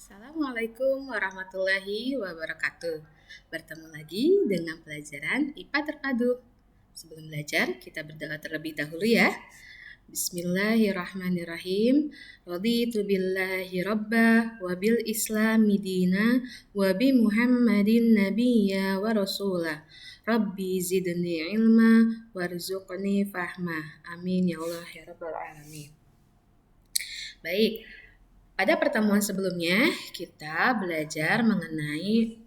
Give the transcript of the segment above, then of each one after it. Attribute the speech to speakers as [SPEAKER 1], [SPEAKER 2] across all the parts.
[SPEAKER 1] Assalamualaikum warahmatullahi wabarakatuh. Bertemu lagi dengan pelajaran IPA terpadu. Sebelum belajar, kita berdoa terlebih dahulu ya. Bismillahirrahmanirrahim. Raditu billahi rabba wa bil islami dina wa bi Muhammadin nabiyya wa rasulah. Rabbi zidni ilma warzuqni fahma. Amin ya Allah ya rabbal alamin. Baik, pada pertemuan sebelumnya kita belajar mengenai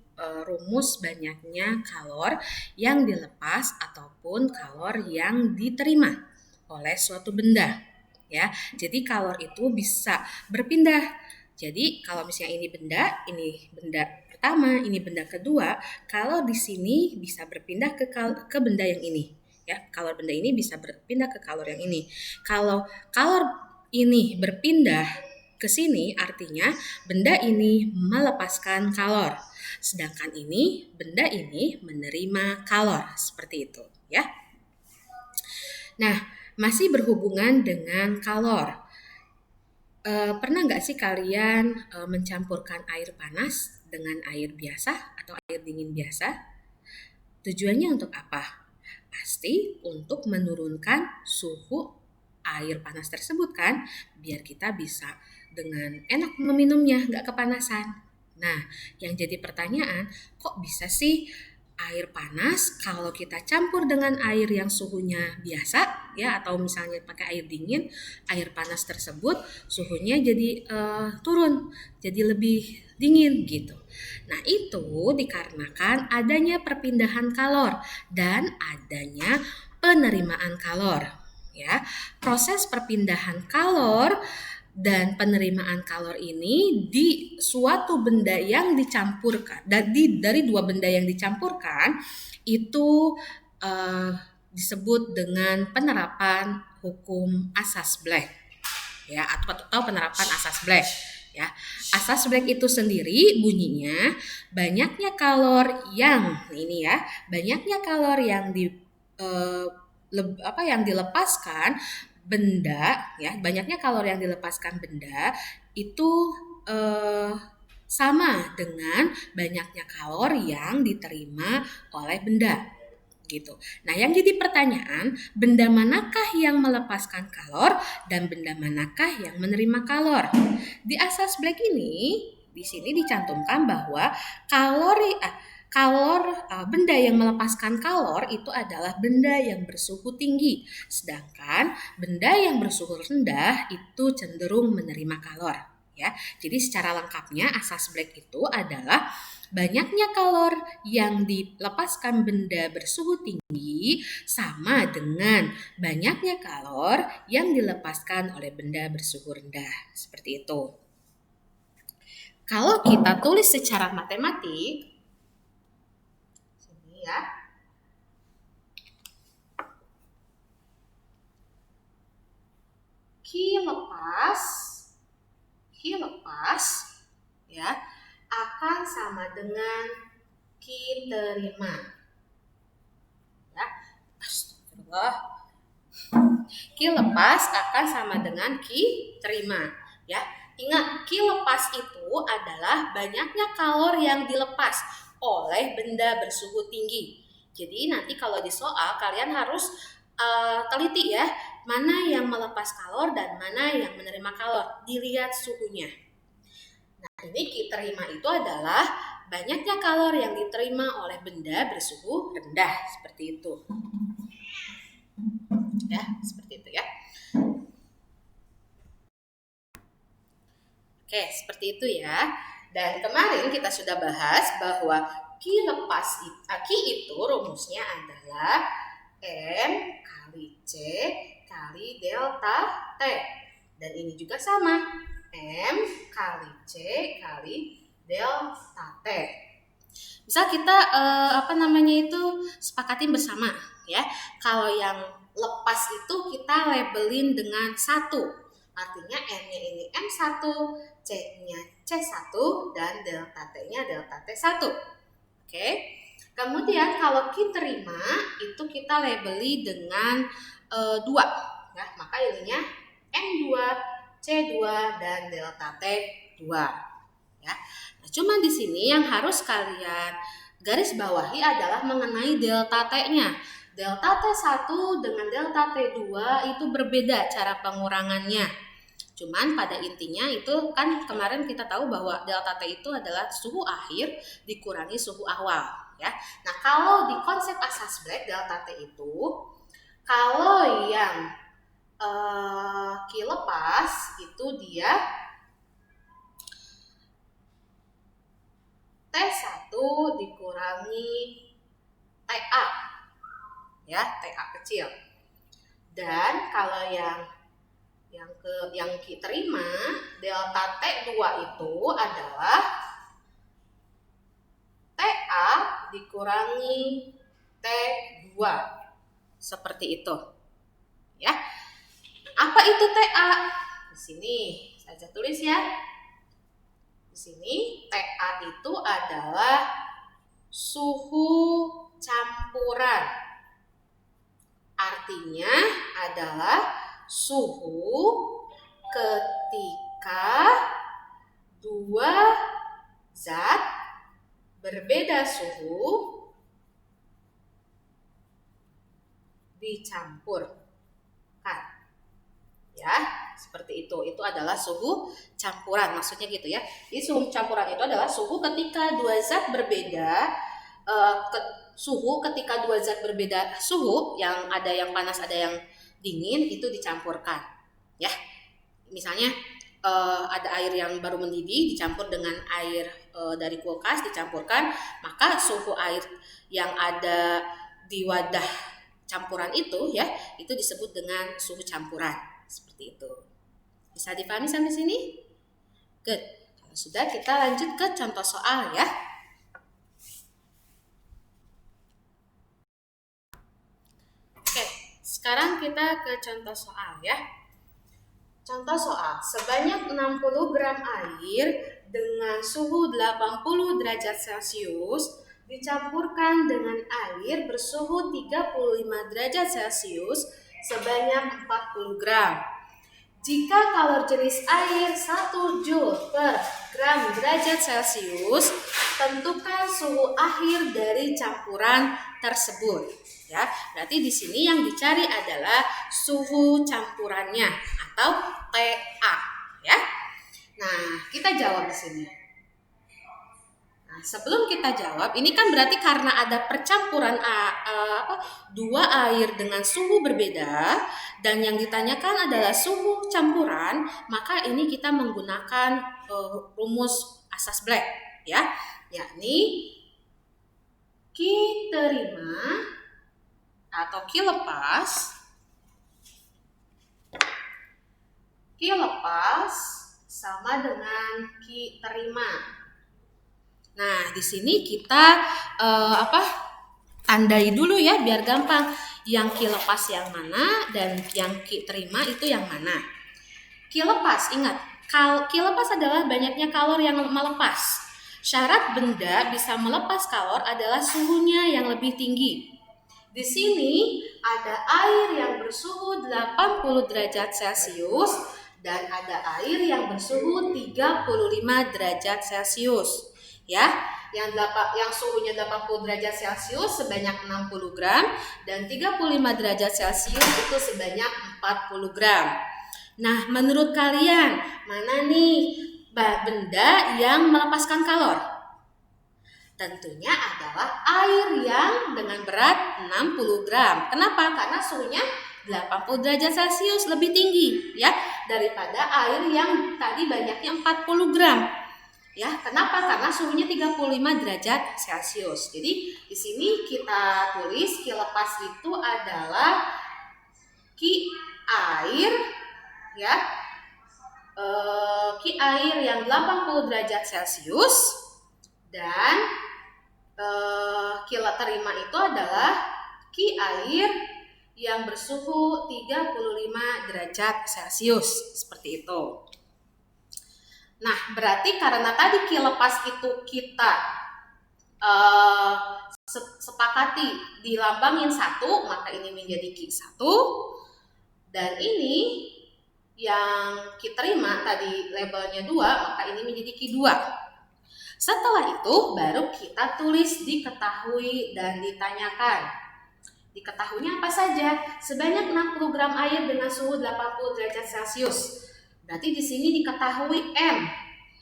[SPEAKER 1] rumus banyaknya kalor yang dilepas ataupun kalor yang diterima oleh suatu benda. Ya, jadi kalor itu bisa berpindah. Jadi kalau misalnya ini benda pertama, ini benda kedua, kalau di sini bisa berpindah ke benda yang ini. Ya, kalor benda ini bisa berpindah ke kalor yang ini. Kalau kalor ini berpindah ke sini artinya benda ini melepaskan kalor. Sedangkan benda ini menerima kalor. Seperti itu ya. Nah, masih berhubungan dengan kalor. Pernah nggak sih kalian mencampurkan air panas dengan air biasa atau air dingin biasa? Tujuannya untuk apa? Pasti untuk menurunkan suhu air panas tersebut kan, biar kita bisa dengan enak meminumnya, nggak kepanasan. Nah, yang jadi pertanyaan, kok bisa sih air panas kalau kita campur dengan air yang suhunya biasa, ya, atau misalnya pakai air dingin, air panas tersebut suhunya jadi turun, jadi lebih dingin gitu. Nah, itu dikarenakan adanya perpindahan kalor dan adanya penerimaan kalor. Ya, proses perpindahan kalor dan penerimaan kalor ini di suatu benda yang dicampurkan, dari dua benda yang dicampurkan itu disebut dengan penerapan hukum asas Black, ya, atau penerapan asas Black. Ya, asas Black itu sendiri bunyinya banyaknya kalor yang dilepaskan benda, ya, banyaknya kalor yang dilepaskan benda itu sama dengan banyaknya kalor yang diterima oleh benda gitu. Nah, yang jadi pertanyaan, benda manakah yang melepaskan kalor dan benda manakah yang menerima kalor? Di asas Black ini, di sini dicantumkan bahwa benda yang melepaskan kalor itu adalah benda yang bersuhu tinggi, sedangkan benda yang bersuhu rendah itu cenderung menerima kalor. Ya, jadi secara lengkapnya asas Black itu adalah banyaknya kalor yang dilepaskan benda bersuhu tinggi sama dengan banyaknya kalor yang dilepaskan oleh benda bersuhu rendah. Seperti itu. Kalau kita tulis secara matematik, sini ya. Q lepas ya akan sama dengan Q terima. Ya, astagfirullah. Q lepas akan sama dengan Q terima. Ya, ingat Q lepas itu adalah banyaknya kalor yang dilepas oleh benda bersuhu tinggi. Jadi nanti kalau di soal kalian harus teliti ya, mana yang melepas kalor dan mana yang menerima kalor. Dilihat suhunya. Nah, ini Q terima itu adalah banyaknya kalor yang diterima oleh benda bersuhu rendah. Seperti itu. Ya, seperti itu ya. Oke, seperti itu ya. Dan kemarin kita sudah bahas bahwa Q itu rumusnya adalah M kali C kali delta T. Dan ini juga sama, M kali C kali delta T. Misal kita sepakatin bersama ya. Kalau yang lepas itu kita labelin dengan 1. Artinya M-nya ini M1, C-nya C1 dan delta T-nya delta T1. Oke. Kemudian kalau Q terima itu kita labeli dengan 2 ya. Maka ininya M2, C2 dan delta T2. ya. Nah, cuman di sini yang harus kalian garis bawahi adalah mengenai delta T-nya. Delta T1 dengan delta T2 itu berbeda cara pengurangannya. Cuman pada intinya itu kan kemarin kita tahu bahwa delta T itu adalah suhu akhir dikurangi suhu awal, ya. Nah, kalau di konsep asas Black delta T itu kalau yang kilepas itu dia T1 dikurangi TA, ya, TA kecil. Dan kalau yang terima delta T2 itu adalah TA dikurangi T2. Seperti itu. Ya. Apa itu TA? Di sini saya tulis ya. Di sini TA itu adalah suhu campuran. Artinya adalah suhu ketika dua zat berbeda suhu dicampurkan. Ya, seperti itu. Itu adalah suhu campuran, maksudnya gitu ya. Jadi suhu campuran itu adalah suhu ketika dua zat berbeda suhu ketika dua zat berbeda suhu, yang ada yang panas ada yang dingin, itu dicampurkan. Ya, misalnya ada air yang baru mendidih dicampur dengan air dari kulkas dicampurkan, maka suhu air yang ada di wadah campuran itu ya, itu disebut dengan suhu campuran. Seperti itu. Bisa dipahami sampai sini? Good. Kalau sudah, kita lanjut ke contoh soal ya. Oke, sekarang kita ke contoh soal ya. Contoh soal, sebanyak 60 gram air dengan suhu 80 derajat Celcius dicampurkan dengan air bersuhu 35 derajat Celcius sebanyak 40 gram. Jika kalor jenis air 1 Joule per gram derajat Celcius, tentukan suhu akhir dari campuran tersebut. Ya, berarti di sini yang dicari adalah suhu campurannya atau TA, ya. Nah, kita jawab di sini. Nah, sebelum kita jawab, ini kan berarti karena ada percampuran dua air dengan suhu berbeda dan yang ditanyakan adalah suhu campuran, maka ini kita menggunakan rumus asas Black, ya, yakni Q terima atau Q lepas sama dengan Q terima. Nah, di sini kita tandai dulu ya biar gampang. Yang Q lepas yang mana dan yang Q terima itu yang mana. Q lepas, ingat, Q lepas adalah banyaknya kalor yang melepas. Syarat benda bisa melepas kalor adalah suhunya yang lebih tinggi. Di sini ada air yang bersuhu 80 derajat Celcius dan ada air yang bersuhu 35 derajat Celcius. Ya, yang suhunya 80 derajat Celcius sebanyak 60 gram dan 35 derajat Celcius itu sebanyak 40 gram. Nah, menurut kalian mana nih benda yang melepaskan kalor? Tentunya adalah air yang dengan berat 60 gram. Kenapa? Karena suhunya 80 derajat Celcius lebih tinggi ya daripada air yang tadi banyaknya 40 gram. Ya, kenapa? Karena suhunya 35 derajat Celcius. Jadi di sini kita tulis Q lepas itu adalah Q air ya. Q air yang 80 derajat Celcius dan Q terima itu adalah Q air yang bersuhu 35 derajat Celcius. Seperti itu. Nah, berarti karena tadi Q lepas itu kita sepakati dilambangin 1, maka ini menjadi Q1. Dan ini yang Q terima tadi labelnya 2, maka ini menjadi Q2. Setelah itu baru kita tulis diketahui dan ditanyakan. Diketahuinya apa saja? Sebanyak 60 gram air dengan suhu 80 derajat Celcius. Berarti di sini diketahui M,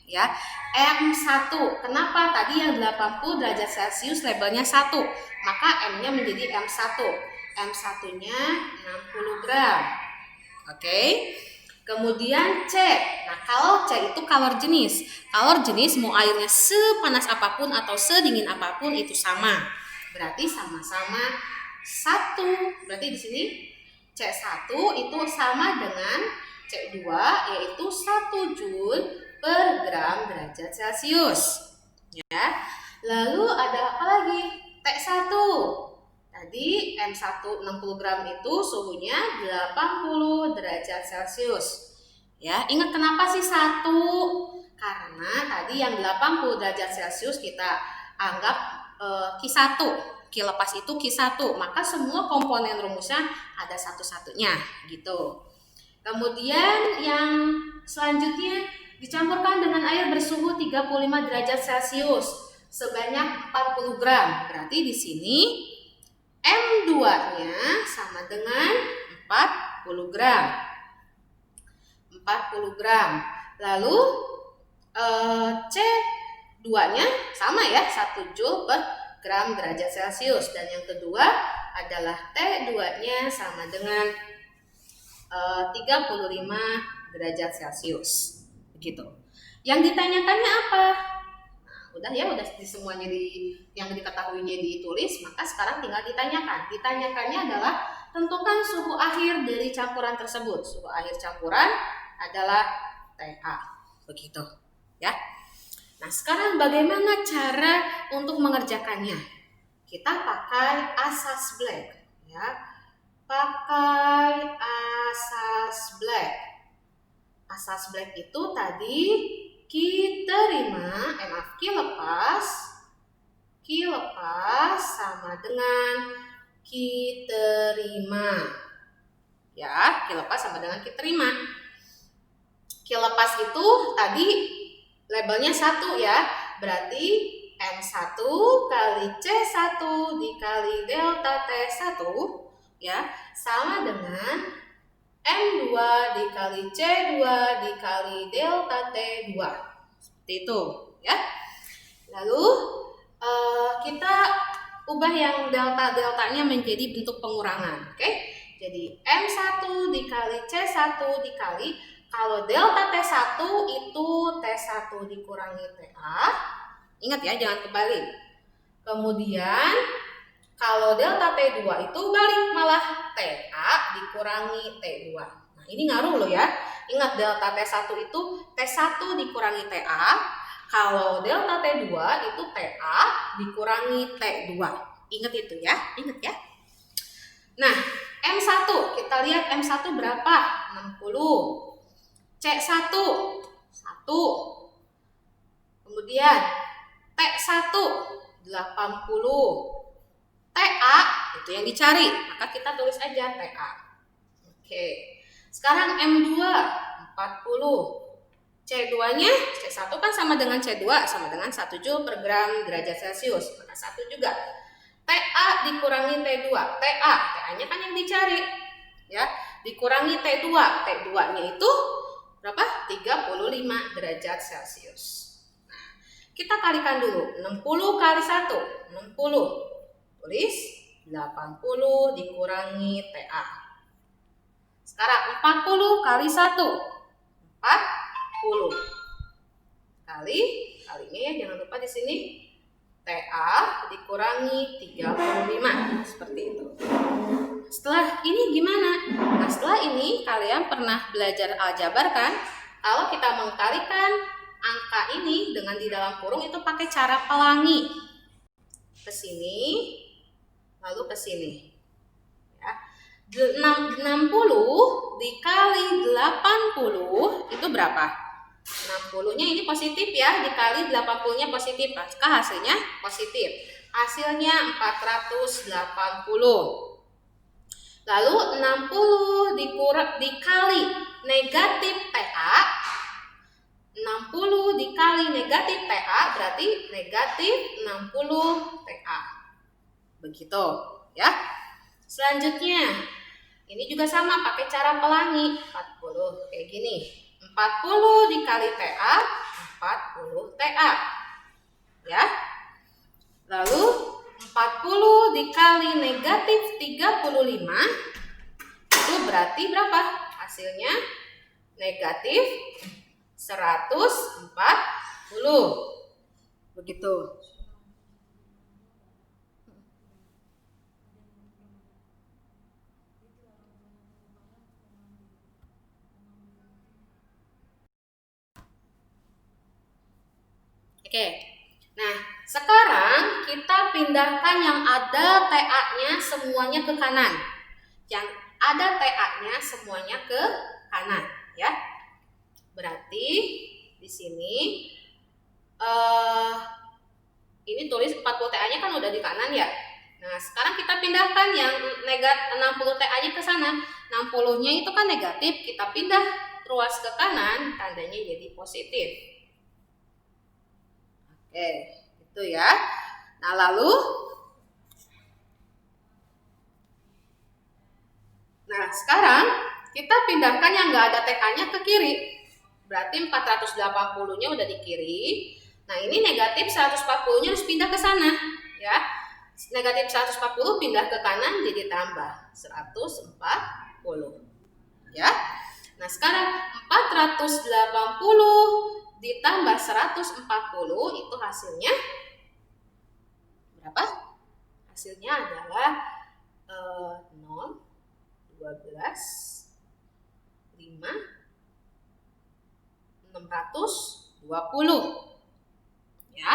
[SPEAKER 1] ya. M1. Kenapa? Tadi yang 80 derajat Celcius labelnya 1, maka M-nya menjadi M1. M1-nya 60 gram. Oke. Kemudian C. Nah, kalau C itu kalor jenis. Kalor jenis mau airnya sepanas apapun atau sedingin apapun itu sama. Berarti sama-sama 1. Berarti di sini C1 itu sama dengan C2, yaitu 1 Joule per gram derajat Celcius. Ya. Lalu ada apa lagi? T1. Tadi M1 60 gram itu suhunya 80 derajat Celcius. Ya, ingat kenapa sih 1? Karena tadi yang 80 derajat Celcius kita anggap Q1. Q lepas itu Q1, maka semua komponen rumusnya ada satu-satunya gitu. Kemudian yang selanjutnya dicampurkan dengan air bersuhu 35 derajat Celcius sebanyak 40 gram. Berarti di sini M2-nya sama dengan 40 gram. 40 gram. Lalu C2-nya sama ya, 1 Joule per gram derajat Celcius. Dan yang kedua adalah T2-nya sama dengan 35 derajat Celcius. Begitu. Yang ditanyakannya apa? Nah, udah ya, udah semuanya yang diketahuinya ditulis, maka sekarang tinggal ditanyakan. Ditanyakannya adalah tentukan suhu akhir dari campuran tersebut. Suhu akhir campuran adalah TA. Begitu, ya. Nah, sekarang bagaimana cara untuk mengerjakannya? Kita pakai asas black, ya. Pakai asas black. Asas black itu tadi Q lepas sama dengan Q terima. Ya, Q lepas sama dengan Q terima. Q lepas itu tadi labelnya 1 ya. Berarti M1 kali C1 dikali delta T1 ya sama dengan M2 dikali C2 dikali delta T2. Seperti itu ya. Lalu kita ubah yang delta-deltanya menjadi bentuk pengurangan. Oke? Jadi M1 dikali C1 dikali, kalau delta T1 itu T1 dikurangi TA. Ingat ya, jangan kebalik. Kemudian kalau delta T2 itu balik, malah TA dikurangi T2. Nah, ini ngaruh loh ya. Ingat delta T1 itu T1 dikurangi TA. Kalau delta T2 itu TA dikurangi T2. Ingat itu ya, ingat ya. Nah, M1, kita lihat M1 berapa? 60. C1, 1. Kemudian T1, 80. TA itu yang dicari, maka kita tulis aja TA. Oke. Sekarang M2 40. C2-nya, C1 kan sama dengan C2 sama dengan 1 Joule per gram derajat Celcius, maka 1 juga. TA dikurangi T2. TA-nya kan yang dicari. Ya, dikurangi T2. T2-nya itu berapa? 35 derajat Celcius. Nah, kita kalikan dulu. 60 kali 1, 60. Tulis 80 dikurangi TA. Sekarang 40 kali 1. 40. Kalinya ya, jangan lupa di sini TA dikurangi 35. Seperti itu. Setelah ini gimana? Nah, setelah ini kalian pernah belajar aljabar kan? Kalau kita mengkalikan angka ini dengan di dalam kurung itu pakai cara pelangi. Ke sini lalu ke sini ya. 60 dikali 80 itu berapa? 60-nya ini positif ya, dikali 80-nya positif, maka hasilnya positif. Hasilnya 480. Lalu 60 dikali negatif TA. 60 dikali negatif TA berarti negatif 60 TA. Begitu ya. Selanjutnya, ini juga sama pakai cara pelangi 40 kayak gini. 40 dikali TA 40 TA. Ya. Lalu 40 dikali negatif 35 itu berarti berapa? Hasilnya negatif 140. Begitu. Oke. Nah, sekarang kita pindahkan yang ada TA-nya semuanya ke kanan. Yang ada TA-nya semuanya ke kanan, ya. Berarti di sini ini tulis 40 TA-nya kan udah di kanan ya. Nah, sekarang kita pindahkan yang negatif 60 TA-nya ke sana. 60-nya itu kan negatif, kita pindah ruas ke kanan, tandanya jadi positif. Oke, itu ya. Nah, lalu sekarang kita pindahkan yang nggak ada TA-nya ke kiri. Berarti 480-nya udah di kiri. Nah, ini negatif 140-nya harus pindah ke sana, ya. Negatif 140 pindah ke kanan jadi tambah 140. Ya. Nah, sekarang 480 ditambah 140 itu hasilnya berapa? Hasilnya adalah 0, 12, 5, 620. Ya,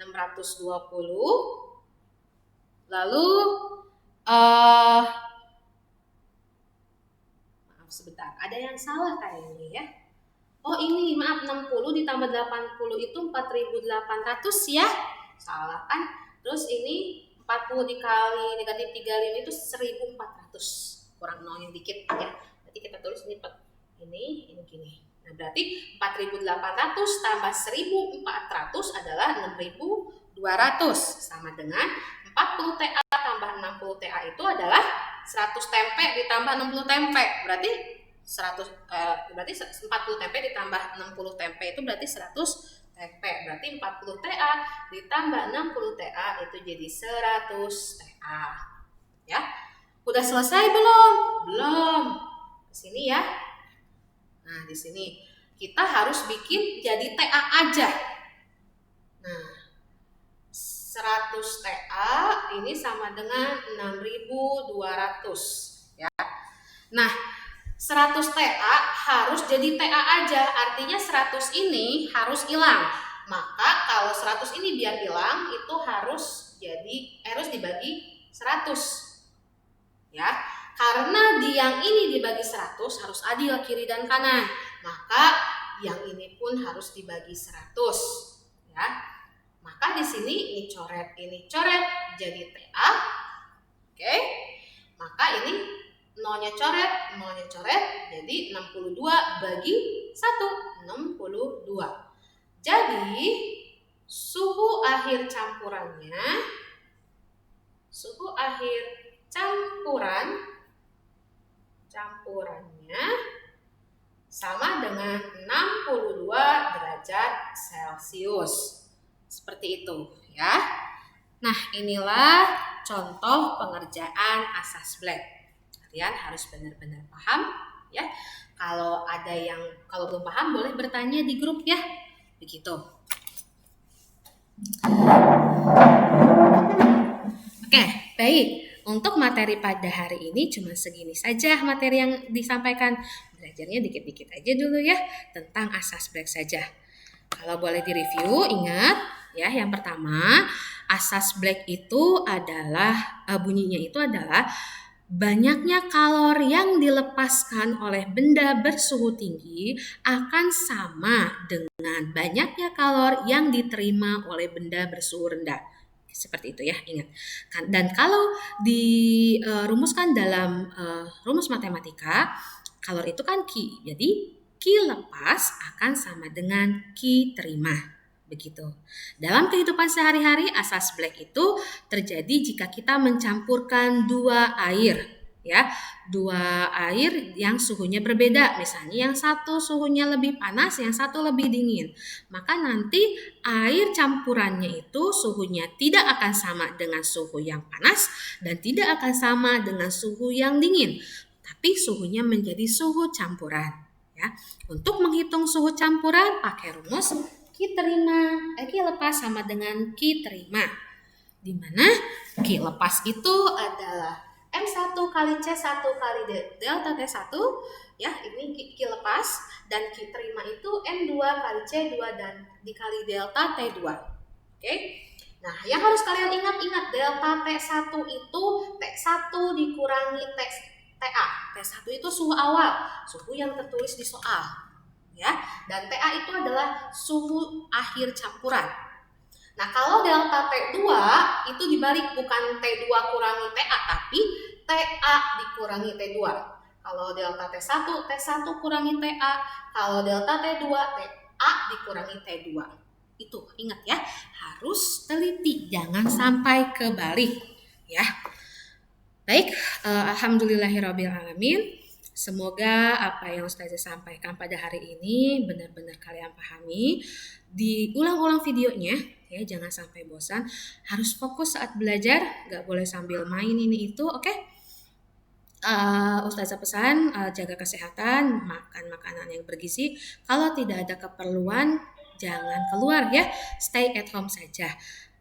[SPEAKER 1] 620. Lalu maaf sebentar, ada yang salah kayaknya ya. Oh ini maaf, 60 ditambah 80 itu 4.800 ya. Salah kan? Terus ini 40 dikali negatif 35 itu 1.400. Kurang nolnya dikit ya. Berarti kita tulis ini gini. Nah, berarti 4.800 tambah 1.400 adalah 6.200. Sama dengan 40 TA tambah 60 TA itu adalah 100 tempe ditambah 60 tempe. Berarti 40 tempe ditambah 60 tempe itu berarti 100 tempe. Berarti 40 TA ditambah 60 TA itu jadi 100 TA. Ya. Udah selesai belum? Belum. Di sini ya. Nah, di sini kita harus bikin jadi TA aja. Nah, 100 TA ini sama dengan 6.200 ya. Nah, 100 TA harus jadi TA aja, artinya 100 ini harus hilang. Maka kalau 100 ini biar hilang itu harus dibagi 100. Ya. Karena yang ini dibagi 100 harus adil kiri dan kanan. Maka yang ini pun harus dibagi 100. Ya. Maka di sini ini coret jadi TA. Oke. Maka ini nolnya coret jadi 62 bagi 1, 62. Jadi suhu akhir campurannya sama dengan 62 derajat Celcius. Seperti itu ya. Nah, inilah contoh pengerjaan asas Black. Kalian harus benar-benar paham ya. Kalau belum paham boleh bertanya di grup ya. Begitu. Oke, baik. Untuk materi pada hari ini cuma segini saja materi yang disampaikan. Belajarnya dikit-dikit aja dulu ya tentang asas Black saja. Kalau boleh direview, ingat ya, yang pertama asas Black itu adalah bunyinya itu adalah banyaknya kalori yang dilepaskan oleh benda bersuhu tinggi akan sama dengan banyaknya kalori yang diterima oleh benda bersuhu rendah. Seperti itu ya, ingat. Dan kalau dirumuskan dalam rumus matematika, kalori itu kan Q. Jadi ki lepas akan sama dengan ki terima. Begitu. Dalam kehidupan sehari-hari, asas black itu terjadi jika kita mencampurkan dua air, ya, dua air yang suhunya berbeda. Misalnya yang satu suhunya lebih panas, yang satu lebih dingin. Maka nanti air campurannya itu suhunya tidak akan sama dengan suhu yang panas dan tidak akan sama dengan suhu yang dingin. Tapi suhunya menjadi suhu campuran, ya. Untuk menghitung suhu campuran pakai rumus ki lepas sama dengan ki terima, di mana ki lepas itu adalah M1 kali C1 kali delta T1, ya, ini ki lepas, dan ki terima itu M2 kali C2 dan dikali delta T2. Oke? Nah, yang harus kalian ingat delta T1 itu T1 dikurangi TA. T1 itu suhu awal, suhu yang tertulis di soal. Ya, dan TA itu adalah suhu akhir campuran. Nah, kalau delta T2 itu dibalik, bukan T2 kurangi TA, tapi TA dikurangi T2. Kalau delta T1, T1 kurangi TA. Kalau delta T2, TA dikurangi T2. Itu ingat ya, harus teliti, jangan sampai kebalik ya. Baik, alhamdulillahirrabbilalamin. Semoga apa yang Ustazah sampaikan pada hari ini benar-benar kalian pahami. Diulang-ulang videonya, ya, jangan sampai bosan. Harus fokus saat belajar, gak boleh sambil main ini itu, oke? Ustazah pesan, jaga kesehatan, makan makanan yang bergizi. Kalau tidak ada keperluan, jangan keluar ya, stay at home saja.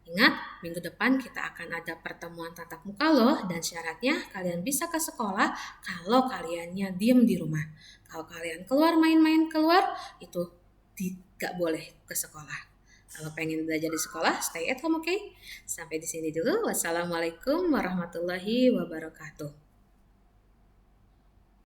[SPEAKER 1] Ingat, minggu depan kita akan ada pertemuan tatap muka loh, dan syaratnya kalian bisa ke sekolah kalau kaliannya diem di rumah. Kalau kalian keluar main-main keluar, itu gak boleh ke sekolah. Kalau pengen belajar di sekolah, stay at home, oke? Sampai di sini dulu. Wassalamualaikum warahmatullahi wabarakatuh.